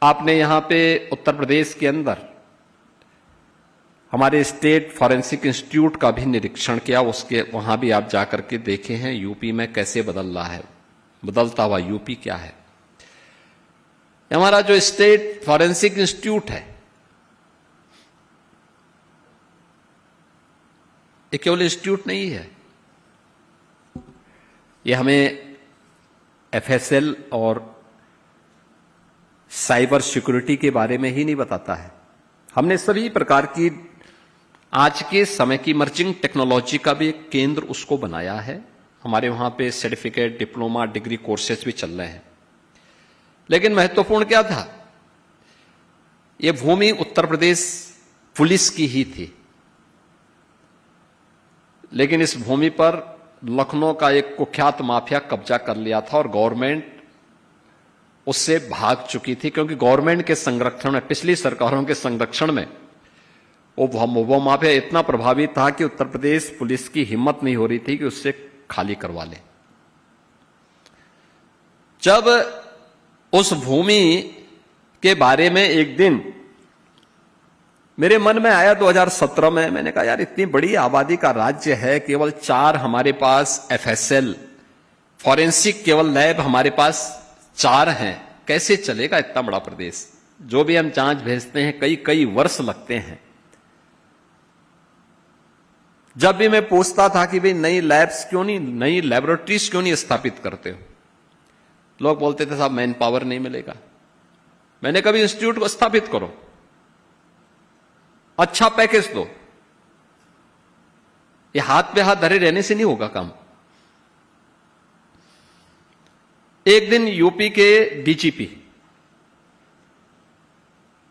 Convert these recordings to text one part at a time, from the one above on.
आपने यहां पे उत्तर प्रदेश के अंदर हमारे स्टेट फॉरेंसिक इंस्टीट्यूट का भी निरीक्षण किया, उसके वहां भी आप जाकर के देखे हैं यूपी में कैसे बदल रहा है, बदलता हुआ यूपी क्या है। हमारा जो स्टेट फॉरेंसिक इंस्टीट्यूट है ये केवल इंस्टीट्यूट नहीं है, ये हमें एफएसएल और साइबर सिक्योरिटी के बारे में ही नहीं बताता है। हमने सभी प्रकार की आज के समय की इमर्जिंग टेक्नोलॉजी का भी एक केंद्र उसको बनाया है। हमारे वहां पे सर्टिफिकेट, डिप्लोमा, डिग्री कोर्सेज भी चल रहे हैं। लेकिन महत्वपूर्ण क्या था, यह भूमि उत्तर प्रदेश पुलिस की ही थी, लेकिन इस भूमि पर लखनऊ का एक कुख्यात माफिया कब्जा कर लिया था और गवर्नमेंट उससे भाग चुकी थी, क्योंकि गवर्नमेंट के संरक्षण में, पिछली सरकारों के संरक्षण में वो माफिया इतना प्रभावी था कि उत्तर प्रदेश पुलिस की हिम्मत नहीं हो रही थी कि उससे खाली करवा ले। जब उस भूमि के बारे में एक दिन मेरे मन में आया 2017 में, मैंने कहा यार इतनी बड़ी आबादी का राज्य है, केवल 4 हमारे पास एफएसएल फॉरेंसिक केवल लैब हमारे पास 4 हैं, कैसे चलेगा इतना बड़ा प्रदेश। जो भी हम जांच भेजते हैं कई कई वर्ष लगते हैं। जब भी मैं पूछता था कि भाई नई लैब्स क्यों नहीं, नई लेबोरेटरीज क्यों नहीं स्थापित करते हो, लोग बोलते थे साहब मैन पावर नहीं मिलेगा। मैंने कभी इंस्टीट्यूट को स्थापित करो, अच्छा पैकेज दो, ये हाथ पे हाथ धरे रहने से नहीं होगा काम। एक दिन यूपी के डीजीपी,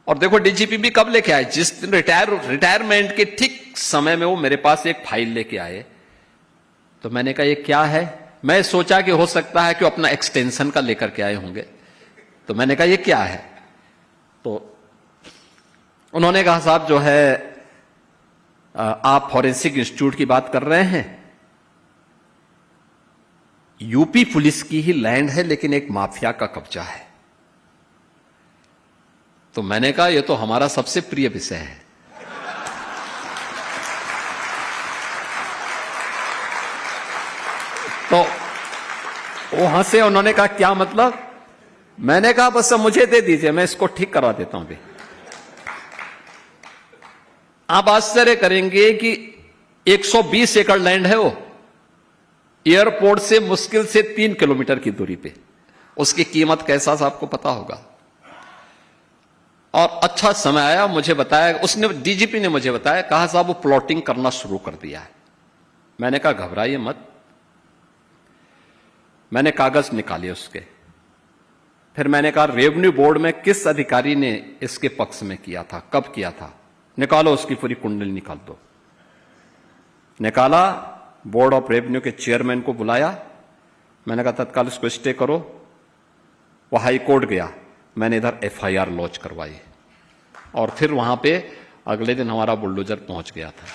और देखो डीजीपी भी कब लेके आए, जिस दिन रिटायरमेंट के ठीक समय में वो मेरे पास एक फाइल लेके आए। तो मैंने कहा ये क्या है, मैं सोचा कि हो सकता है कि अपना एक्सटेंशन का लेकर के आए होंगे। तो मैंने कहा ये क्या है, तो उन्होंने कहा साहब जो है आप फॉरेंसिक इंस्टीट्यूट की बात कर रहे हैं, यूपी पुलिस की ही लैंड है लेकिन एक माफिया का कब्जा है। तो मैंने कहा ये तो हमारा सबसे प्रिय विषय है। तो वहां से उन्होंने कहा क्या मतलब, मैंने कहा बस मुझे दे दीजिए, मैं इसको ठीक करवा देता हूं। अभी आप आश्चर्य करेंगे कि 120 एकड़ लैंड है वो, एयरपोर्ट से मुश्किल से 3 किलोमीटर की दूरी पे। उसकी कीमत कैसा आपको पता होगा। और अच्छा समय आया, मुझे बताया, उसने डीजीपी ने मुझे बताया, कहा साहब वो प्लॉटिंग करना शुरू कर दिया है। मैंने कहा घबराइए मत। मैंने कागज निकाले उसके, फिर मैंने कहा रेवेन्यू बोर्ड में किस अधिकारी ने इसके पक्ष में किया था, कब किया था, निकालो उसकी पूरी कुंडली निकाल दो। निकाला, बोर्ड ऑफ रेवेन्यू के चेयरमैन को बुलाया, मैंने कहा तत्काल इसको स्टे करो। वो हाई कोर्ट गया, मैंने इधर एफआईआर लॉन्च करवाई, और फिर वहां पे अगले दिन हमारा बुलडोजर पहुंच गया था।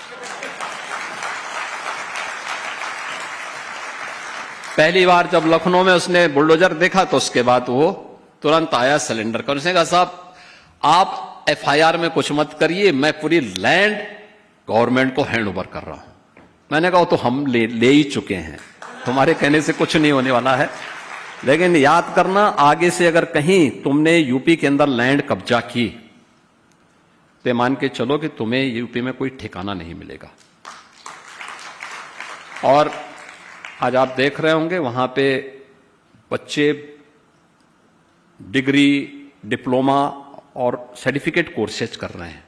पहली बार जब लखनऊ में उसने बुलडोजर देखा तो उसके बाद वो तुरंत आया सिलेंडर कर, उसने कहा साहब आप एफआईआर में कुछ मत करिए, मैं पूरी लैंड गवर्नमेंट को हैंड ओवर कर रहा हूं। मैंने कहा तो हम ले ही चुके हैं, तुम्हारे कहने से कुछ नहीं होने वाला है। लेकिन याद करना, आगे से अगर कहीं तुमने यूपी के अंदर लैंड कब्जा की तो मान के चलो कि तुम्हें यूपी में कोई ठिकाना नहीं मिलेगा। और आज आप देख रहे होंगे वहां पे बच्चे डिग्री, डिप्लोमा और सर्टिफिकेट कोर्सेज कर रहे हैं।